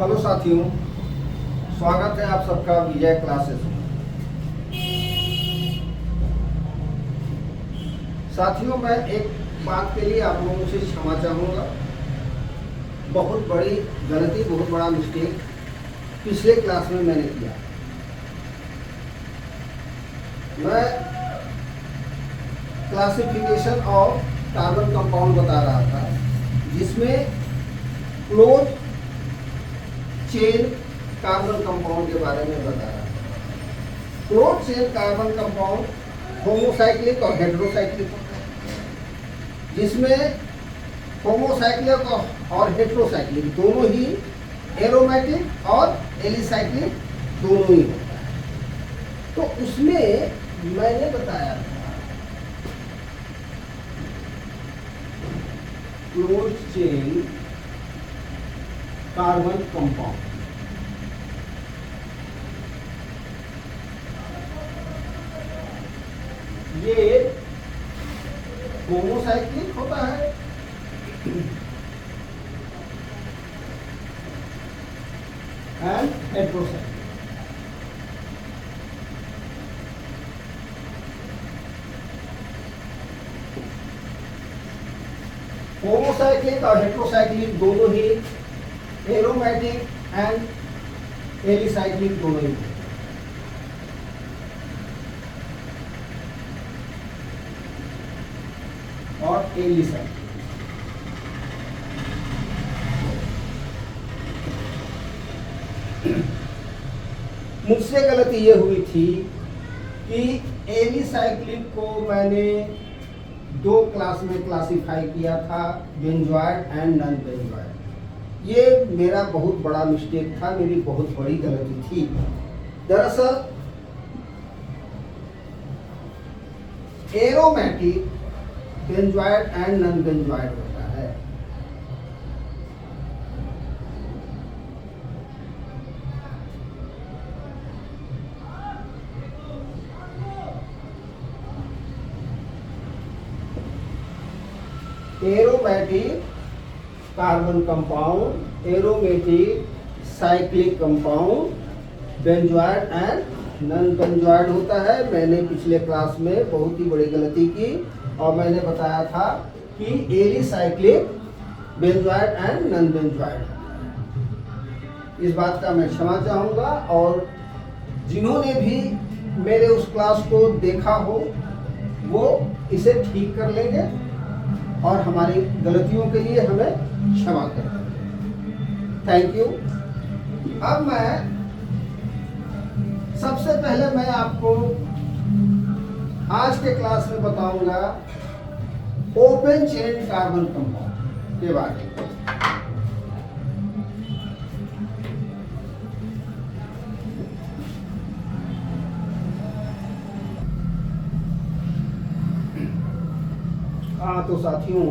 Hello साथियों, स्वागत है आप सबका विजय क्लासेस में। साथियों, मैं एक बात के लिए आप लोगों से क्षमा चाहूँगा। बहुत बड़ी गलती, बहुत बड़ा मिस्टेक पिछले क्लास में मैंने किया। मैं क्लासिफिकेशन ऑफ कार्बन कंपाउंड बता रहा था, जिसमें क्लोज चेन कार्बन कंपाउंड के बारे में बता रहा था। Close chain carbon compound homocyclic और हेटेरोसाइक्लिक होता है, जिसमें होमोसाइक्लिक और हेटेरोसाइक्लिक दोनों ही, एरोमेटिक और एलिसाइक्लिक दोनों ही होता है। तो उसमें मैंने बताया था क्लोज चेन कार्बन कंपाउंड, ये होमोसाइक्लिक होता है एंड हेटेरोसाइक्लिक। होमोसाइक्लिक और हेटेरोसाइक्लिक दोनों ही, एरोमेटिक एंड एलिसाइक्लिक दोनों ही। और एलिसाइक्लिक मुझसे गलती ये हुई थी कि एलिसाइक्लिक को मैंने दो क्लास में क्लासिफाई किया था, बेंजोइड एंड नॉन बेंजोइड। ये मेरा बहुत बड़ा मिस्टेक था, मेरी बहुत बड़ी गलती थी। दरअसल aromatic benzoid and non benzoid होता है। Aromatic carbon compound, aromatic cyclic compound, benzoid and non benzoid होता है। मैंने पिछले क्लास में बहुत ही बड़ी गलती की और मैंने बताया था कि alicyclic benzoid and non benzoid. इस बात का मैं क्षमा चाहूँगा, और जिन्होंने भी मेरे उस क्लास को देखा हो वो इसे ठीक कर लेंगे और हमारी गलतियों के लिए हमें क्षमा करें। Thank you. अब सबसे पहले मैं आपको आज के क्लास में बताऊंगा ओपन चेन कार्बन कंपाउंड के बारे में। तो साथियों,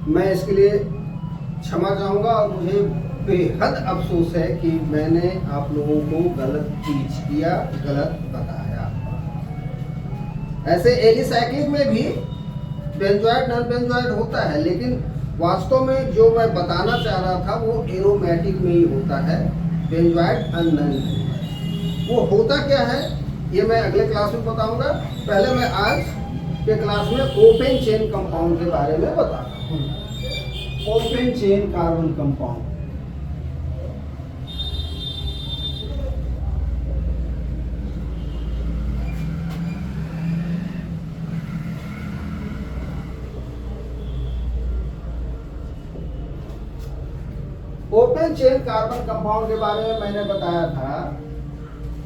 मैं इसके लिए क्षमा चाहूँगा और मुझे बेहद अफसोस है कि मैंने आप लोगों को गलत टीच किया, गलत बताया। ऐसे एलिसाइक्लिक में भी बेंजोइड नॉन बेंजोइड होता है, लेकिन वास्तव में जो मैं बताना चाह रहा था वो एरोमेटिक में ही होता है, बेंजोइड एंड नॉन बेंजोइड। वो होता क्या है ये मैं अगले क्लास में बताऊंगा। पहले मैं आज के क्लास में ओपन चेन कंपाउंड के बारे में बताता हूँ। Open chain carbon compound, open chain carbon compound के बारे में मैंने बताया था,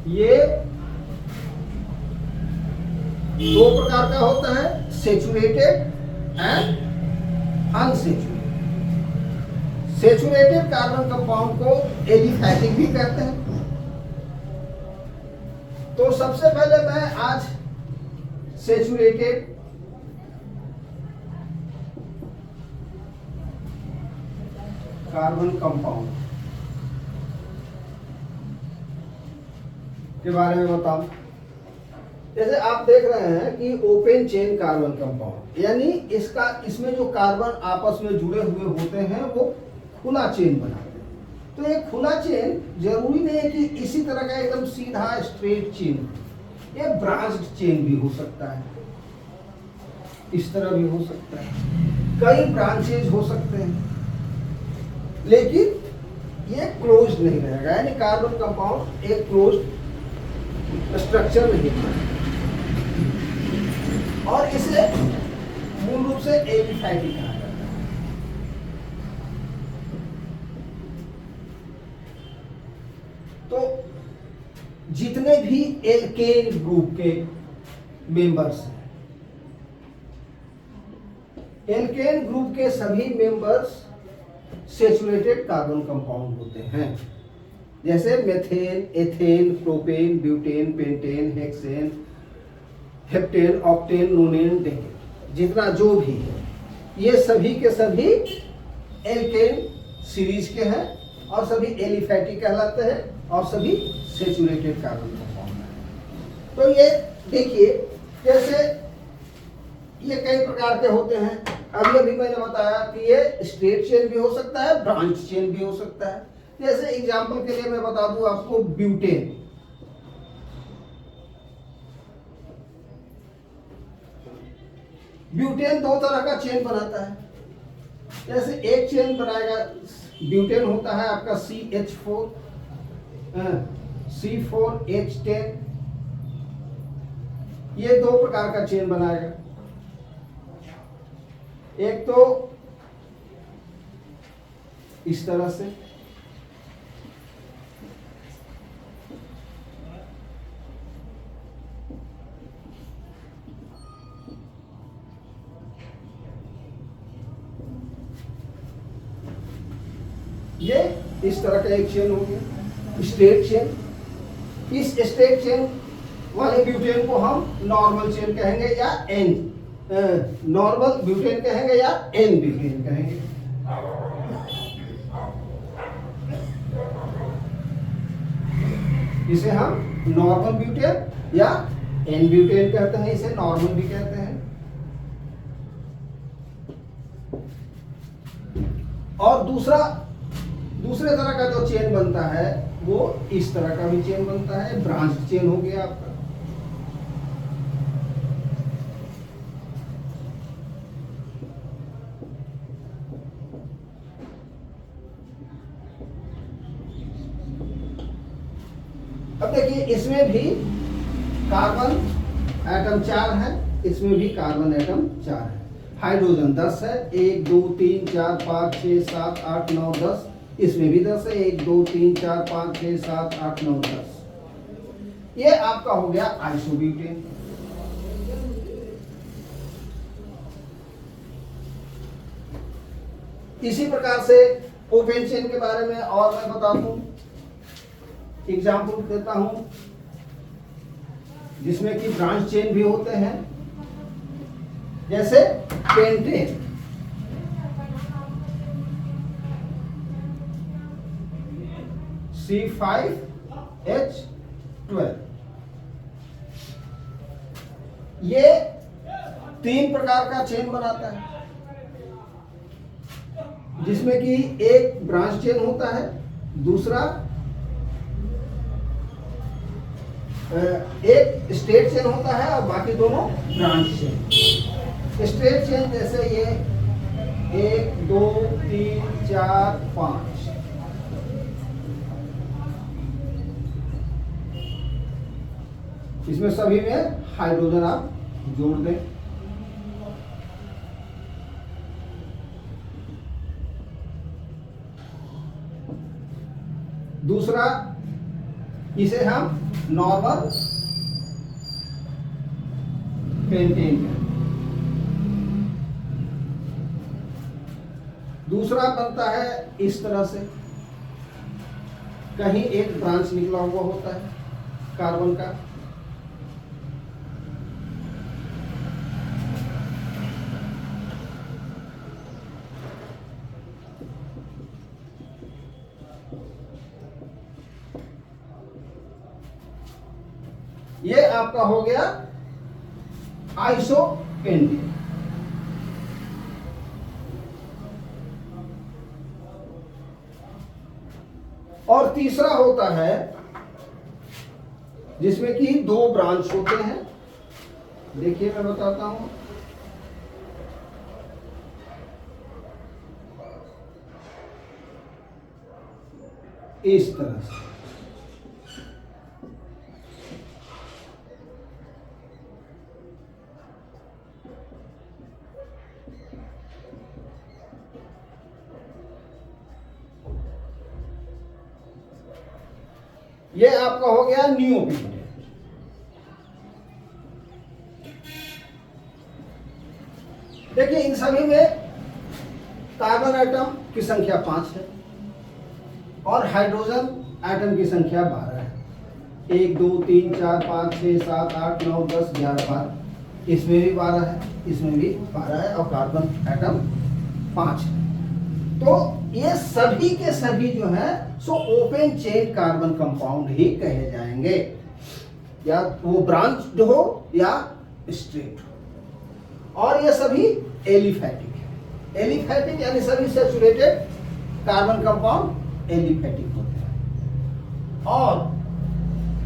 ये दो प्रकार का होता है, saturated and unsaturated. Saturated carbon compound को एलिफैटिक भी कहते हैं। तो सबसे पहले मैं आज सेचुरेटेड कार्बन कंपाउंड के बारे में बताऊं। जैसे आप देख रहे हैं कि ओपन चेन कार्बन कंपाउंड, यानी इसमें जो कार्बन आपस में जुड़े हुए होते हैं वो खुला चेन बनाते हैं। तो ये खुला चेन जरूरी नहीं है कि इसी तरह का एकदम सीधा स्ट्रेट चेन, ये ब्रांच्ड चेन भी हो सकता है, इस तरह भी हो सकता है, कई ब्रांचेज हो सकते हैं, लेकिन ये क्लोज नहीं रहेगा, यानी कार्बन कंपाउंड एक क्लोज स्ट्रक्चर नहीं है और इसे मूल रूप से एलिफैटिक कहा जाता है। तो जितने भी एल्केन ग्रुप के मेंबर्स हैं, एल्केन ग्रुप के सभी मेंबर्स सैचुरेटेड कार्बन कंपाउंड होते हैं, जैसे methane, ethane, propane, butane, pentane, hexane, heptane, octane, नोनेन, decane, जितना जो भी है ये सभी के सभी एल्केन सीरीज के हैं और सभी एलिफैटिक कहलाते हैं और सभी सैचुरेटेड कार्बन कंपाउंड हैं। तो ये देखिए जैसे ये कई प्रकार के होते हैं, अभी मैंने बताया कि ये स्ट्रेट चेन भी हो सकता है, ब्रांच चेन भी हो सकता है। जैसे एग्जांपल के लिए मैं बता दूं आपको ब्यूटेन, ब्यूटेन दो तरह का चेन बनाता है। जैसे एक चेन बनाएगा, ब्यूटेन होता है आपका CH4 C4H10, ये दो प्रकार का चेन बनाएगा। एक तो इस तरह से, ये इस तरह का एक चेन हो गया स्ट्रेट चेन। इस स्ट्रेट चेन वाले ब्यूटेन को हम नॉर्मल चेन कहेंगे या एन नॉर्मल ब्यूटेन कहेंगे या एन ब्यूटेन कहेंगे। इसे हम नॉर्मल ब्यूटेन या एन ब्यूटेन कहते हैं, इसे नॉर्मल भी कहते हैं। और दूसरे तरह का जो चेन बनता है वो इस तरह का भी चेन बनता है, ब्रांच चेन हो गया आपका। अब देखिए इसमें भी कार्बन एटम 4 है, इसमें भी कार्बन एटम 4 है, हाइड्रोजन 10 है, 1 2 3 4 5 6 7 8 9 10, इसमें भी 10 है, 1 2 3 4 5 6 7 8 9 10। ये आपका हो गया आइसोब्यूटेन। इसी प्रकार से ओपेन चेन के बारे में और मैं बता दूं, एग्जाम्पल देता हूं, जिसमें कि ब्रांच चेन भी होते हैं, जैसे पेंटेन, C5H12, ये 3 प्रकार का चेन बनाता है, जिसमें कि एक ब्रांच चेन होता है, दूसरा एक स्ट्रेट चेन होता है और बाकी दोनों ब्रांच चेन। स्ट्रेट चेन जैसे ये 1 2 3 4 5, इसमें सभी में हाइड्रोजन आप जोड़ दें। दूसरा इसे हम नॉर्मल पेंटेन है। दूसरा बनता है इस तरह से, कहीं एक ब्रांच निकला हुआ होता है कार्बन का, ये आपका हो गया आइसोपेंटेन। और तीसरा होता है जिसमें कि 2 ब्रांच होते हैं। देखिए मैं बताता हूं। इस तरह से ये आपका हो गया नियोपिक। देखिए इन सभी में कार्बन एटम की संख्या 5 है और हाइड्रोजन एटम की संख्या 12 है। 1 2 3 4 5 6 7 8 9 10 11 12। इसमें भी 12 है, इसमें भी 12 है और कार्बन एटम 5 है। तो ये सभी के सभी जो है सो ओपन चेन कार्बन कंपाउंड ही कहे जाएंगे, या वो ब्रांच हो या स्ट्रेट हो। और ये सभी एलिफैटिक है। एलिफैटिक यानी सभी सैचुरेटेड कार्बन कंपाउंड एलिफैटिक होते हैं। और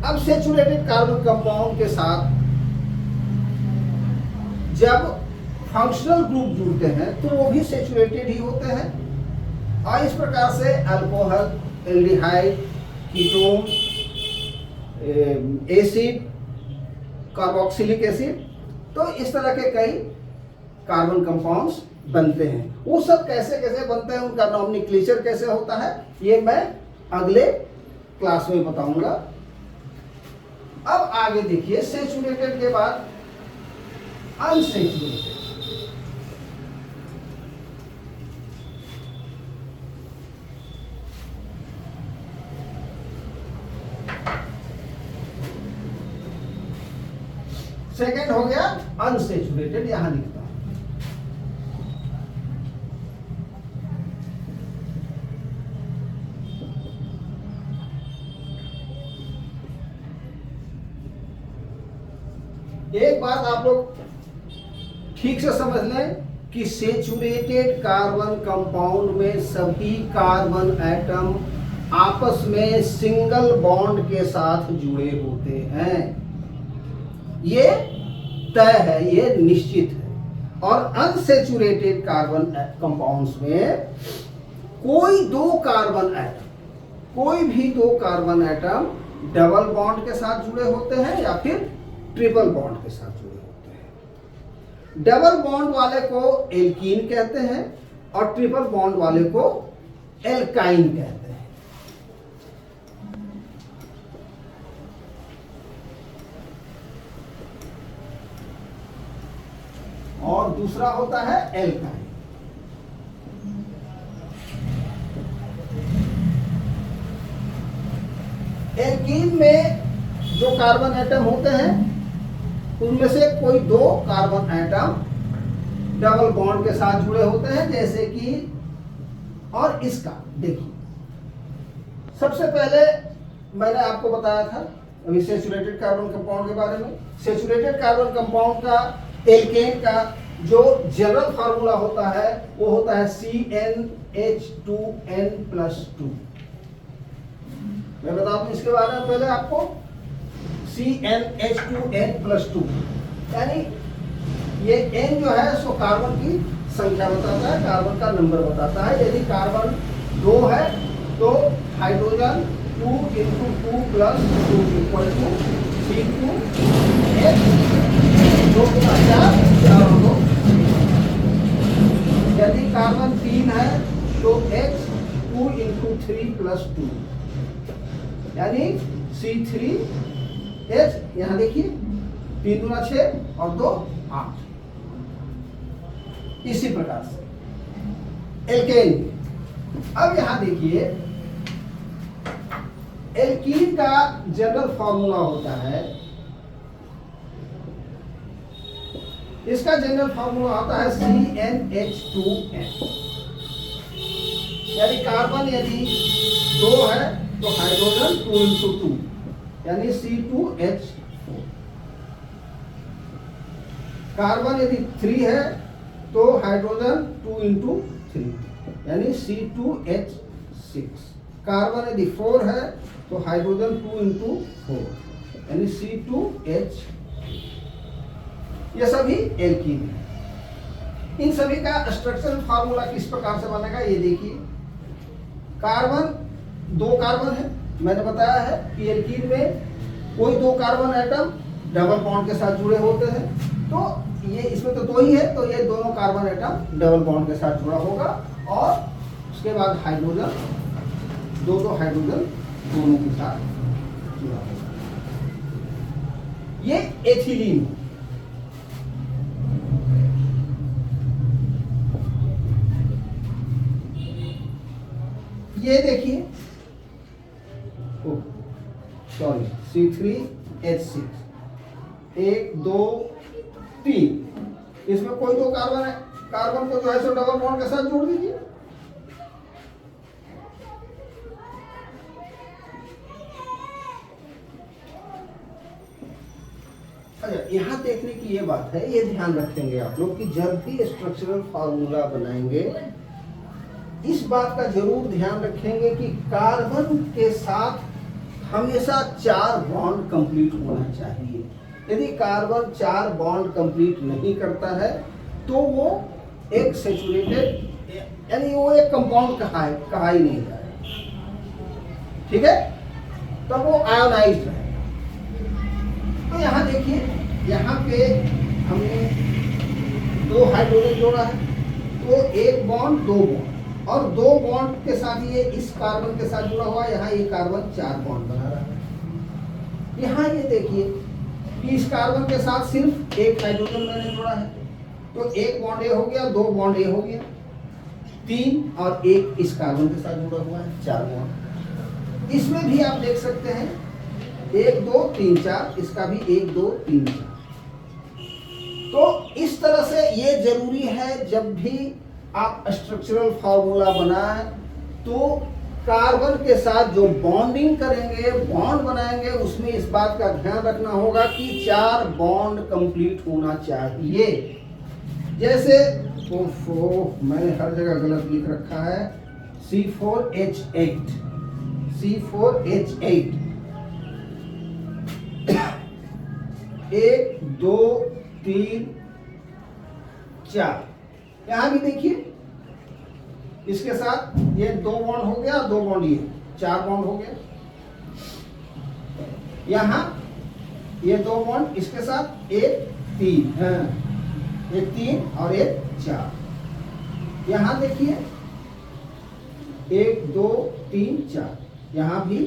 अब सैचुरेटेड कार्बन कंपाउंड के साथ जब फंक्शनल ग्रुप जुड़ते हैं तो वो भी सैचुरेटेड ही होते हैं। और इस प्रकार से alcohol, aldehyde, ketone, acid, carboxylic acid, तो इस तरह के कई कार्बन कंपाउंड्स बनते हैं। वो सब कैसे कैसे बनते हैं, उनका नॉमेनक्लेचर कैसे होता है, ये मैं अगले क्लास में बताऊंगा। अब आगे देखिए, सैचुरेटेड के बाद अनसैचुरेटेड। सेकेंड हो गया अनसैचुरेटेड, यहां लिखता हूं। एक बात आप लोग ठीक से समझ लें कि सैचुरेटेड कार्बन कंपाउंड में सभी कार्बन एटम आपस में सिंगल बॉन्ड के साथ जुड़े होते हैं। ये तय है, ये निश्चित है। और अनसैचुरेटेड कार्बन कंपाउंड्स में कोई भी दो कार्बन एटम डबल बॉन्ड के साथ जुड़े होते हैं या फिर ट्रिपल बॉन्ड के साथ जुड़े होते हैं। डबल बॉन्ड वाले को एल्कीन कहते हैं और ट्रिपल बॉन्ड वाले को एल्काइन कहते हैं। और दूसरा होता है एल्काइन। एल्कीन में जो कार्बन एटम होते हैं उनमें से कोई 2 कार्बन एटम डबल बॉन्ड के साथ जुड़े होते हैं, जैसे कि, और इसका देखिए, सबसे पहले मैंने आपको बताया था अभी सैचुरेटेड कार्बन कंपाउंड के बारे में। सैचुरेटेड कार्बन कंपाउंड का एल्केन का जो जनरल फार्मूला होता है वो होता है CnH2n+2। मैं बता दूं इसके बारे में पहले आपको। CnH2n+2 यानी ये n जो है सो कार्बन की संख्या बताता है, कार्बन का नंबर बताता है। यदि कार्बन 2 है तो हाइड्रोजन 2 × 2 + 2 = C2H 2 × 4 4 2। यदि कार्बन 3 है तो H 2 × 3 + 2 यानी C3H। यहां देखिए 3 दूना 6 और 2 8। इसी प्रकार से एल्केन। अब यहां देखिए एल्कीन का जनरल फॉर्मूला होता है, इसका जनरल फॉर्मूला होता है CnH2n। यानी कार्बन यदि 2 है तो हाइड्रोजन 2 × 2 यानी C2H4। कार्बन यदि 3 है तो हाइड्रोजन 2 × 3 यानी C2H6। कार्बन यदि 4 है तो हाइड्रोजन 2 into 4 यानी C2H, ये सभी एल्कीन है। इन सभी का स्ट्रक्चरल फार्मूला किस प्रकार से बनेगा ये देखिए। कार्बन, 2 कार्बन है, मैंने बताया है कि एल्कीन में कोई 2 कार्बन एटम डबल बॉन्ड के साथ जुड़े होते हैं, तो ये इसमें तो 2 ही है, तो ये दोनों कार्बन एटम डबल बॉन्ड के साथ जुड़ा होगा, और उसके बाद हाइड्रोजन, 2 हाइड्रोजन दोनों के साथ जुड़ा होगा। ये एथिलीन। ये देखिए, सॉरी, C3H6, 1 2 3, इसमें कोई 2 कार्बन है, कार्बन को जो है सो डबल बॉन्ड के साथ जोड़ दीजिए। अच्छा, यहाँ देखने की ये बात है, ये ध्यान रखेंगे आप लोग कि जब भी स्ट्रक्चरल फार्मूला बनाएंगे इस बात का जरूर ध्यान रखेंगे कि कार्बन के साथ हमेशा 4 बॉन्ड कंप्लीट होना चाहिए। यदि कार्बन 4 बॉन्ड कंप्लीट नहीं करता है तो वो एक सैचुरेटेड, यानी वो एक कंपाउंड कहा ही नहीं जाएगा, ठीक है, तब वो आयोनाइज्ड है। तो यहाँ देखिए, यहाँ पे हमने 2 हाइड्रोजन जोड़ा है, तो 1 बॉन्ड 2 बॉन्ड, और 2 बॉन्ड के साथ ये इस कार्बन के साथ जुड़ा हुआ है, यहाँ ये कार्बन 4 बॉन्ड बना रहा है। यहाँ ये देखिए कि इस कार्बन के साथ सिर्फ 1 हाइड्रोजन मैंने जोड़ा है, तो 1 बॉन्ड ए हो गया, 2 बॉन्ड ए हो गया, 3 और 1 इस कार्बन के साथ जुड़ा हुआ है, 4 बॉन्ड। इसमें भी आप देख सकते हैं 1 2 3 4, इसका भी 1 2 3 4। तो इस तरह से ये जरूरी है जब भी आप स्ट्रक्चरल फार्मूला बनाएं तो कार्बन के साथ जो बॉन्डिंग करेंगे, बॉन्ड बनाएंगे, उसमें इस बात का ध्यान रखना होगा कि 4 बॉन्ड कंप्लीट होना चाहिए। जैसे मैंने हर जगह गलत लिख रखा है, C4H8, C4H8, 1 2 3 4, यहाँ भी देखिए इसके साथ ये 2 बॉन्ड हो गया, 2 बॉन्ड ये 4 बॉन्ड हो गया। यहाँ ये 2 बॉन्ड इसके साथ 1 3 है, 1 3 और 1 4। यहाँ देखिए 1 2 3 4, यहाँ भी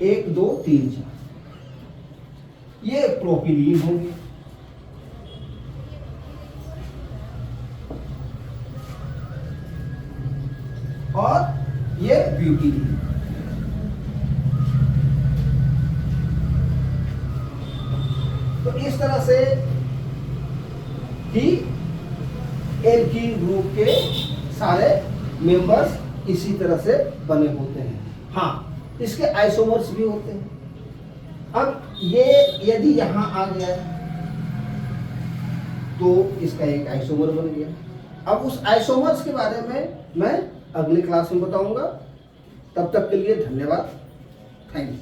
1 2 3 4, ये प्रोपिलीन हो गया। और ये ब्यूटीन। तो इस तरह से ही एल्कीन ग्रुप के सारे मेंबर्स इसी तरह से बने होते हैं। हाँ, इसके आइसोमर्स भी होते हैं। अब ये यदि यहाँ आ गया तो इसका एक आइसोमर बन गया। अब उस आइसोमर्स के बारे में मैं अगले क्लास में बताऊंगा। तब तक के लिए धन्यवाद, थैंक यू।